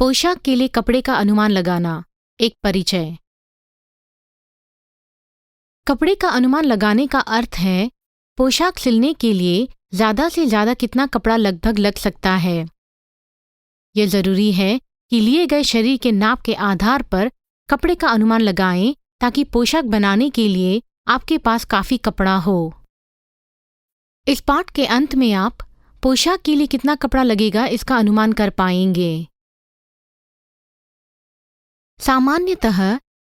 पोशाक के लिए कपड़े का अनुमान लगाना। एक परिचय। कपड़े का अनुमान लगाने का अर्थ है पोशाक सिलने के लिए ज़्यादा से ज़्यादा कितना कपड़ा लगभग लग सकता है। यह ज़रूरी है कि लिए गए शरीर के नाप के आधार पर कपड़े का अनुमान लगाएं ताकि पोशाक बनाने के लिए आपके पास काफ़ी कपड़ा हो। इस पाठ के अंत में आप पोशाक के लिए कितना कपड़ा लगेगा इसका अनुमान कर पाएंगे। सामान्यतः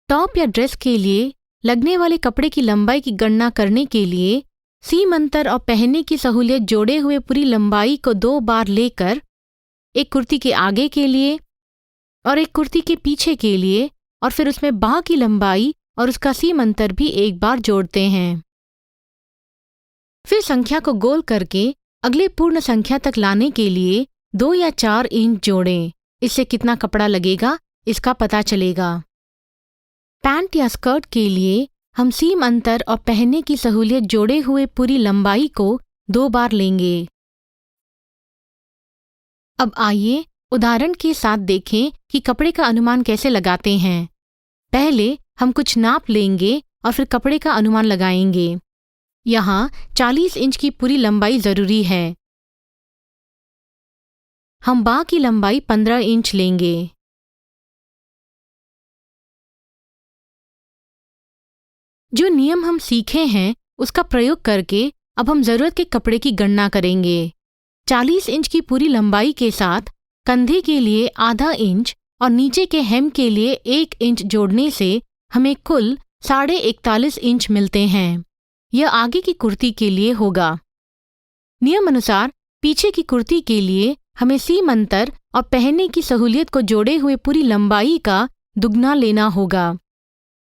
टॉप या ड्रेस के लिए लगने वाले कपड़े की लंबाई की गणना करने के लिए सीम अंतर और पहनने की सहूलियत जोड़े हुए पूरी लंबाई को 2 बार लेकर एक कुर्ती के आगे के लिए और एक कुर्ती के पीछे के लिए और फिर उसमें बाह की लंबाई और उसका सीम अंतर भी एक बार जोड़ते हैं। फिर संख्या को गोल करके अगले पूर्ण संख्या तक लाने के लिए 2 या 4 इंच जोड़ें। इससे कितना कपड़ा लगेगा इसका पता चलेगा। पैंट या स्कर्ट के लिए हम सीम अंतर और पहनने की सहूलियत जोड़े हुए पूरी लंबाई को 2 बार लेंगे। अब आइए उदाहरण के साथ देखें कि कपड़े का अनुमान कैसे लगाते हैं। पहले हम कुछ नाप लेंगे और फिर कपड़े का अनुमान लगाएंगे। यहाँ 40 इंच की पूरी लंबाई जरूरी है। हम बाह की लंबाई 15 इंच लेंगे। जो नियम हम सीखे हैं उसका प्रयोग करके अब हम जरूरत के कपड़े की गणना करेंगे। 40 इंच की पूरी लंबाई के साथ कंधे के लिए आधा इंच और नीचे के हेम के लिए 1 इंच जोड़ने से हमें कुल 41.5 इंच मिलते हैं। यह आगे की कुर्ती के लिए होगा। नियम अनुसार पीछे की कुर्ती के लिए हमें सीम अंतर और पहनने की सहूलियत को जोड़े हुए पूरी लंबाई का दुगना लेना होगा।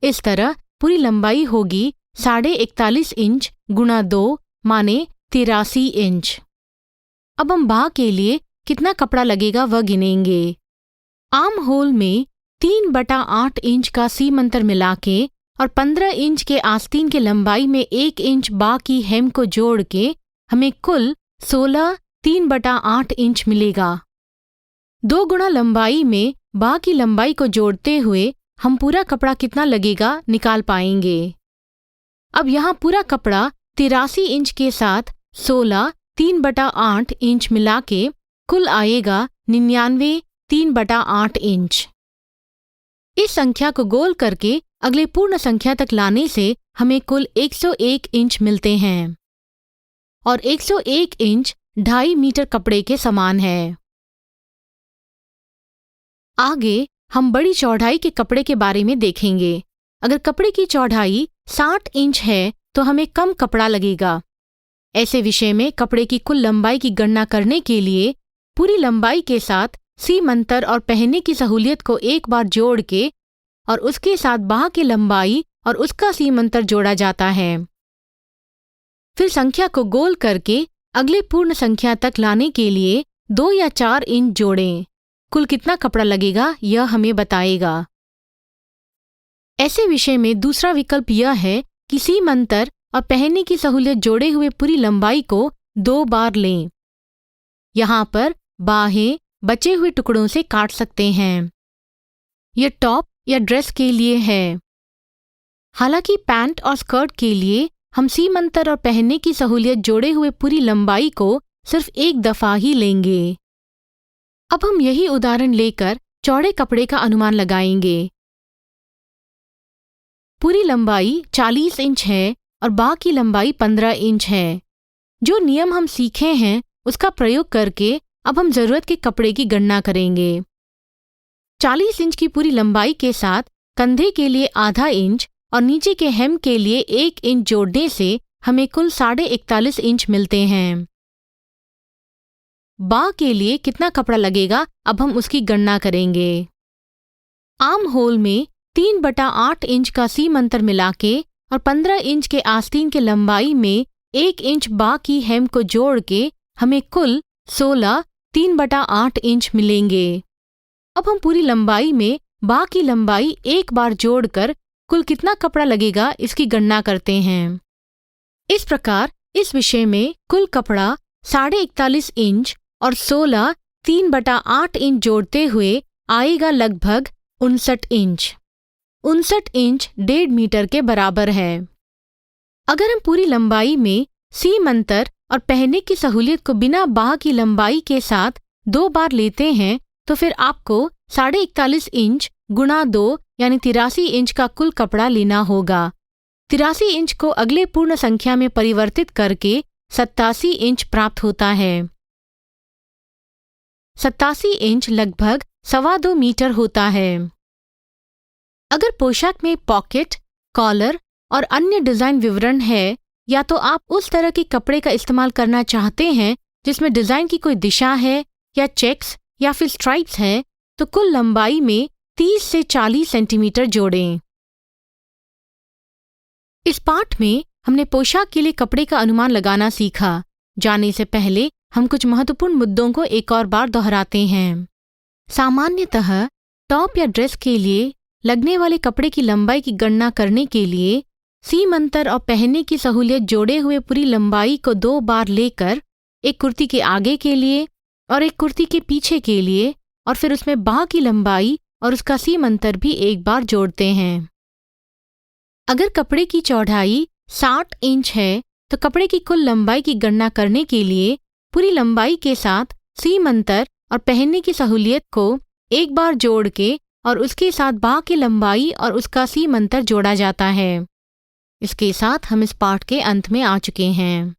इस तरह पूरी लंबाई होगी 41.5 इंच गुणा 2 माने 83 इंच। अब हम बाह के लिए कितना कपड़ा लगेगा वह गिनेंगे। आर्म होल में 3/8 इंच का सीम अंतर मिला के और 15 इंच के आस्तीन के लंबाई में 1 इंच बाह की हेम को जोड़ के हमें कुल 16 3/8 इंच मिलेगा। 2 गुणा लंबाई में बाह की लंबाई को जोड़ते हुए हम पूरा कपड़ा कितना लगेगा निकाल पाएंगे। अब यहाँ पूरा कपड़ा 83 इंच के साथ 16 3/8 इंच मिला के कुल आएगा 99 3/8 इंच। इस संख्या को गोल करके अगले पूर्ण संख्या तक लाने से हमें कुल 101 इंच मिलते हैं और 101 इंच 2.5 मीटर कपड़े के समान है। आगे हम बड़ी चौड़ाई के कपड़े के बारे में देखेंगे। अगर कपड़े की चौड़ाई 60 इंच है तो हमें कम कपड़ा लगेगा। ऐसे विषय में कपड़े की कुल लंबाई की गणना करने के लिए पूरी लंबाई के साथ सीम अंतर और पहनने की सहूलियत को एक बार जोड़ के और उसके साथ बाह की लंबाई और उसका सीम अंतर जोड़ा जाता है। फिर संख्या को गोल करके अगले पूर्ण संख्या तक लाने के लिए 2 या 4 इंच जोड़ें। कुल कितना कपड़ा लगेगा यह हमें बताएगा। ऐसे विषय में दूसरा विकल्प यह है कि सीम अंतर और पहनने की सहूलियत जोड़े हुए पूरी लंबाई को 2 बार लें। यहाँ पर बाहें बचे हुए टुकड़ों से काट सकते हैं। यह टॉप या ड्रेस के लिए है। हालांकि पैंट और स्कर्ट के लिए हम सीम अंतर और पहनने की सहूलियत जोड़े हुए पूरी लंबाई को सिर्फ एक दफा ही लेंगे। अब हम यही उदाहरण लेकर चौड़े कपड़े का अनुमान लगाएंगे। पूरी लंबाई 40 इंच है और बाह की लंबाई 15 इंच है। जो नियम हम सीखे हैं उसका प्रयोग करके अब हम जरूरत के कपड़े की गणना करेंगे। 40 इंच की पूरी लंबाई के साथ कंधे के लिए आधा इंच और नीचे के हेम के लिए 1 इंच जोड़ने से हमें कुल 41.5 इंच मिलते हैं। बाह के लिए कितना कपड़ा लगेगा अब हम उसकी गणना करेंगे। आर्म होल में 3/8 इंच का सीम अंतर मिला के और 15 इंच के आस्तीन के लंबाई में 1 इंच बाह की हेम को जोड़ के हमें कुल 16 3/8 इंच मिलेंगे। अब हम पूरी लंबाई में बाह की लंबाई एक बार जोड़कर कुल कितना कपड़ा लगेगा इसकी गणना करते हैं। इस प्रकार इस विषय में कुल कपड़ा 41.5 इंच और 16 3/8 इंच जोड़ते हुए आएगा लगभग 59 इंच। 59 इंच 1.5 मीटर के बराबर है। अगर हम पूरी लंबाई में सीम अंतर और पहनने की सहूलियत को बिना बाह की लंबाई के साथ 2 बार लेते हैं तो फिर आपको 41.5 इंच गुणा 2 यानी 83 इंच का कुल कपड़ा लेना होगा। 83 इंच को अगले पूर्ण संख्या में परिवर्तित करके 87 इंच प्राप्त होता है। 87 इंच लगभग 2.25 मीटर होता है। अगर पोशाक में पॉकेट, कॉलर और अन्य डिजाइन विवरण है या तो आप उस तरह के कपड़े का इस्तेमाल करना चाहते हैं जिसमें डिजाइन की कोई दिशा है या चेक्स या फिर स्ट्राइप्स है तो कुल लंबाई में 30 से 40 सेंटीमीटर जोड़ें। इस पाठ में हमने पोशाक के लिए कपड़े का अनुमान लगाना सीखा। जाने से पहले हम कुछ महत्वपूर्ण मुद्दों को एक और बार दोहराते हैं। सामान्यतः टॉप या ड्रेस के लिए लगने वाले कपड़े की लंबाई की गणना करने के लिए सीम अंतर और पहनने की सहूलियत जोड़े हुए पूरी लंबाई को 2 बार लेकर एक कुर्ती के आगे के लिए और एक कुर्ती के पीछे के लिए और फिर उसमें बाह की लंबाई और उसका सीम अंतर भी एक बार जोड़ते हैं। अगर कपड़े की चौड़ाई 60 इंच है तो कपड़े की कुल लंबाई की गणना करने के लिए पूरी लंबाई के साथ सीम अंतर और पहनने की सहूलियत को एक बार जोड़ के और उसके साथ बाह की लंबाई और उसका सीम अंतर जोड़ा जाता है। इसके साथ हम इस पाठ के अंत में आ चुके हैं।